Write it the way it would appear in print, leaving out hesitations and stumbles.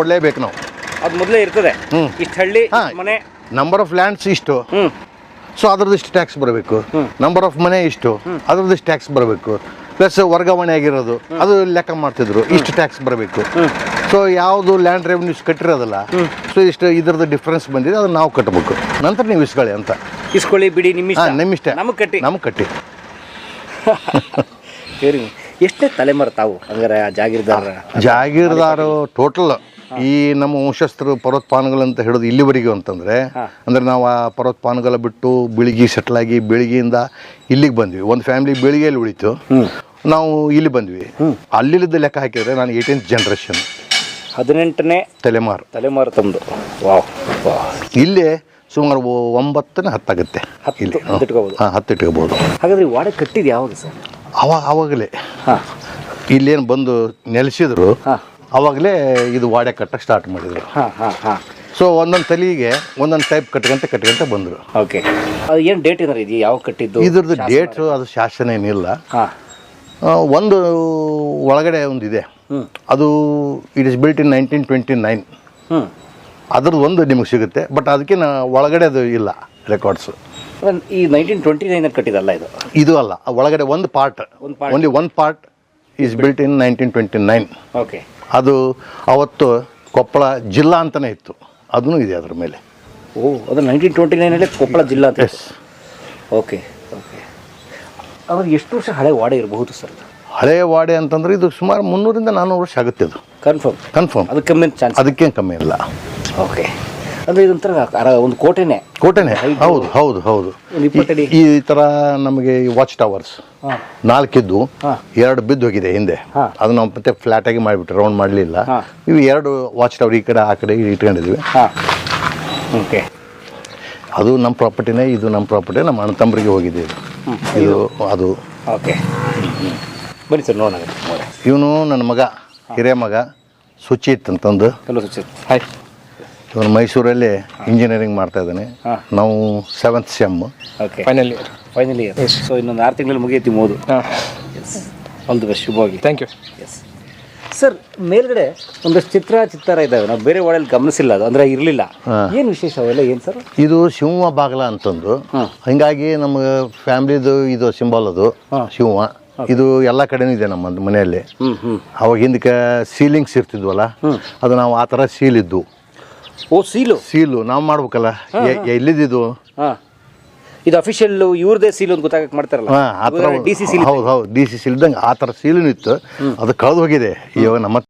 ಕೊಡಲೇಬೇಕು ನಾವು. ಅದು ಮೊದಲೇ ಇರ್ತದೆ. ಇಷ್ಟು ಹಳ್ಳಿ ಮನೆ, ನಂಬರ್ ಆಫ್ ಲ್ಯಾಂಡ್ಸ್ ಇಷ್ಟು, ಸೊ ಅದ್ರದ್ದು ಇಷ್ಟು ಟ್ಯಾಕ್ಸ್ ಬರಬೇಕು. ನಂಬರ್ ಆಫ್ ಮನೆ ಇಷ್ಟು, ಅದ್ರದ್ದು ಇಷ್ಟು ಟ್ಯಾಕ್ಸ್ ಬರಬೇಕು. ಪ್ಲಸ್ ವರ್ಗಾವಣೆ ಆಗಿರೋದು ಅದು ಲೆಕ್ಕ ಮಾಡ್ತಿದ್ರು, ಇಷ್ಟು ಟ್ಯಾಕ್ಸ್ ಬರಬೇಕು. ಸೊ ಯಾವುದು ಲ್ಯಾಂಡ್ ರೆವೆನ್ಯೂಸ್ ಕಟ್ಟಿರೋದಲ್ಲ, ಸೊ ಇಷ್ಟು ಇದ್ರದ್ದು ಡಿಫ್ರೆನ್ಸ್ ಬಂದಿದೆ, ಅದನ್ನ ನಾವು ಕಟ್ಟಬೇಕು. ನಂತರ ನೀವು ಇಸ್ಕೊಳ್ಳಿ ಅಂತ. ಇಸ್ಕೊಳ್ಳಿ ಬಿಡಿ, ನಿಮ್ಮಿಷ್ಟ. ನಮಗೆ ಕಟ್ಟಿ. ಹೇಳಿ, ಎಷ್ಟೇ ತಲೆಮಾರು ತಾವು ಹಂಗಾರೆ ಜಾಗೀರ್ದಾರು ಟೋಟಲ್ ಈ ನಮ್ಮ ವಂಶಸ್ಥರು ಪರ್ವತಪಾನಗಳು ಅಂತ ಹೇಳೋದು ಇಲ್ಲಿವರೆಗೂ ಅಂತಂದರೆ, ಅಂದರೆ ನಾವು ಆ ಪರ್ವತಪಾನಗಳ ಬಿಟ್ಟು ಬಿಳಿಗಿ ಸೆಟ್ಲ್ ಆಗಿ ಬಿಳಿಗಿಯಿಂದ ಇಲ್ಲಿಗೆ ಬಂದ್ವಿ. ಒಂದು ಫ್ಯಾಮಿಲಿ ಬಿಳಿಗೆಯಲ್ಲಿ ಉಳಿತು, ನಾವು ಇಲ್ಲಿ ಬಂದ್ವಿ. ಅಲ್ಲಿದ್ದ ಲೆಕ್ಕ ಹಾಕಿದರೆ ನಾನು 18th ಜನರೇಷನ್, 18ನೇ ತಲೆಮಾರು ತಮ್ಮದು. ಇಲ್ಲೇ ಸುಮಾರು 9ನೇ 10 ಆಗುತ್ತೆ. ಇಲ್ಲಿ 10 ಇಟ್ಕೋಬಹುದು. ಹಾಗಾದ್ರೆ ವಾಡೆ ಕಟ್ಟಿದ್ದು ಯಾವಾಗ ಸರ್? ಅವಾಗಲೇ ಇಲ್ಲೇನು ಬಂದು ನೆಲೆಸಿದ್ರು, ಅವಾಗಲೇ ಇದು ವಾಡೆ ಕಟ್ಟಕ್ಕೆ ಸ್ಟಾರ್ಟ್ ಮಾಡಿದ್ರು. ಸೊ ಒಂದೊಂದು ತಲೆಗೆ ಒಂದೊಂದು ಟೈಪ್ ಕಟ್ಕೊಂತ ಬಂದರು. ಓಕೆ, ಅದು ಏನು ಡೇಟ್ ಏನಾರು ಇದೆಯಾ ಯಾವ ಕಟ್ಟಿದ್ದು? ಇದ್ರದ್ದು ಡೇಟು ಅದು ಶಾಸನ ಏನಿಲ್ಲ. ಒಂದು ಒಳಗಡೆ ಒಂದು ಇದೆ, ಅದು ಇಟ್ ಇಸ್ ಬಿಲ್ಟ್ ಇನ್ 1929. ಅದ್ರದ್ದು ಒಂದು ನಿಮಗೆ ಸಿಗುತ್ತೆ, ಬಟ್ ಅದಕ್ಕೆ ಒಳಗಡೆ ಅದು ಇಲ್ಲ ರೆಕಾರ್ಡ್ಸು. ಈ 1929 ಕಟ್ಟಿದಲ್ಲ ಇದು ಅಲ್ಲ, ಒಳಗಡೆ ಒಂದು part, only one part is built in 1929. Okay, ಅದು ಅವತ್ತು ಕೊಪ್ಪಳ ಜಿಲ್ಲಾ ಅಂತಲೇ ಇತ್ತು, ಅದೂ ಇದೆ ಅದ್ರ ಮೇಲೆ. ಅದು 1929 ಕೊಪ್ಪಳ ಜಿಲ್ಲಾ ಅಂತ. Okay okay. ಅವಾಗ ಎಷ್ಟು ವರ್ಷ ಹಳೆ ವಾಡೆ ಇರಬಹುದು ಸರ್? ಹಳೆ ವಾಡೆ ಅಂತಂದ್ರೆ ಇದು ಸುಮಾರು 300 ರಿಂದ 400 ವರ್ಷ ಆಗುತ್ತೆ. ಅದು ಕನ್ಫರ್ಮ್. ಅದಕ್ಕೇನು ಕಮ್ಮಿ ಇಲ್ಲ. ಓಕೆ, ಅಂದರೆ ಇದೊಂಥರ ಒಂದು ಕೋಟೆನೇ. ಹೌದು. ಈ ಥರ ನಮಗೆ ವಾಚ್ ಟವರ್ಸ್ 4 ಇದ್ದು 2 ಬಿದ್ದು ಹೋಗಿದೆ ಹಿಂದೆ. ಅದು ನಾವು ಮತ್ತೆ ಫ್ಲಾಟ್ ಆಗಿ ಮಾಡಿಬಿಟ್ರೆ, ರೌಂಡ್ ಮಾಡಲಿಲ್ಲ. ಇವು 2 ವಾಚ್ ಟವರ್ ಈ ಕಡೆ ಆ ಕಡೆ ಇಟ್ಕೊಂಡಿದ್ವಿ. ಓಕೆ, ಅದು ನಮ್ಮ ಪ್ರಾಪರ್ಟಿನೇ, ಇದು ನಮ್ಮ ಪ್ರಾಪರ್ಟಿ. ನಮ್ಮ ಅಣ್ಣ ತಮ್ಮರಿಗೆ ಹೋಗಿದೆ ಇದು ಅದು. ಓಕೆ, ಬನ್ನಿ ಸರ್ ನೋಡೋಣ. ಇವನು ನನ್ನ ಮಗ, ಹಿರಿಯ ಮಗ ಸುಚಿತ್ ಅಂತಂದು. ಹಲೋ ಸುಚಿತ್. ಹಾಯ್. ಇವನು ಮೈಸೂರಲ್ಲಿ ಇಂಜಿನಿಯರಿಂಗ್ ಮಾಡ್ತಾ ಇದ್ದಾನೆ. ನಾವು 7th sem. Okay, final year. So ಇನ್ನೊಂದು 6 ತಿಂಗಳಲ್ಲಿ ಮುಗಿಯುತ್ತೆ ಓದು. ಆಲ್ ದಿ ಬೆಸ್ಟ್, ಶುಭವಾಗಿ. Thank you. ಎಸ್ ಸರ್, ಮೇಲ್ಗಡೆ ಒಂದಷ್ಟು ಚಿತ್ರ ಇದ್ದಾವೆ, ನಾವು ಬೇರೆ ವಾರ್ಡಲ್ಲಿ ಗಮನಿಸಿಲ್ಲ, ಅದು ಅಂದರೆ ಇರಲಿಲ್ಲ. ಏನು ವಿಶೇಷ ಅವೆಲ್ಲ ಏನು ಸರ್? ಇದು ಶಿವ ಬಾಗಲ ಅಂತಂದು, ಹೀಗಾಗಿ ನಮ್ಮ ಫ್ಯಾಮ್ಲಿದು ಇದು ಸಿಂಬಲ್. ಅದು ಶಿವ, ಇದು ಎಲ್ಲ ಕಡೆನೂ ಇದೆ ನಮ್ಮ ಮನೆಯಲ್ಲಿ. ಅವಾಗ ಹಿಂದಕ್ಕೆ ಸೀಲಿಂಗ್ಸ್ ಇರ್ತಿದ್ವಲ್ಲ, ಅದು ನಾವು ಆ ಥರ ಸೀಲ್ ಇದ್ದು. ಸೀಲು ನಾವು ಮಾಡ್ಬೇಕಲ್ಲ, ಎಲ್ಲಿದ್ದು ಇದು ಅಫಿಷಿಯಲ್ ಇವ್ರದೇ ಸೀಲ್ ಅಂತ ಗೊತ್ತಾಗಕ್ಕೆ ಮಾಡ್ತಾರಲ್ಲ, ಹೌದು ಡಿ ಸಿ ಸೀಲ್ ಇದ್ದಂಗೆ ಆ ಥರ ಸೀಲು ಇತ್ತು. ಅದು ಕಳೆದು ಹೋಗಿದೆ ಇವಾಗ ನಮ್ಮ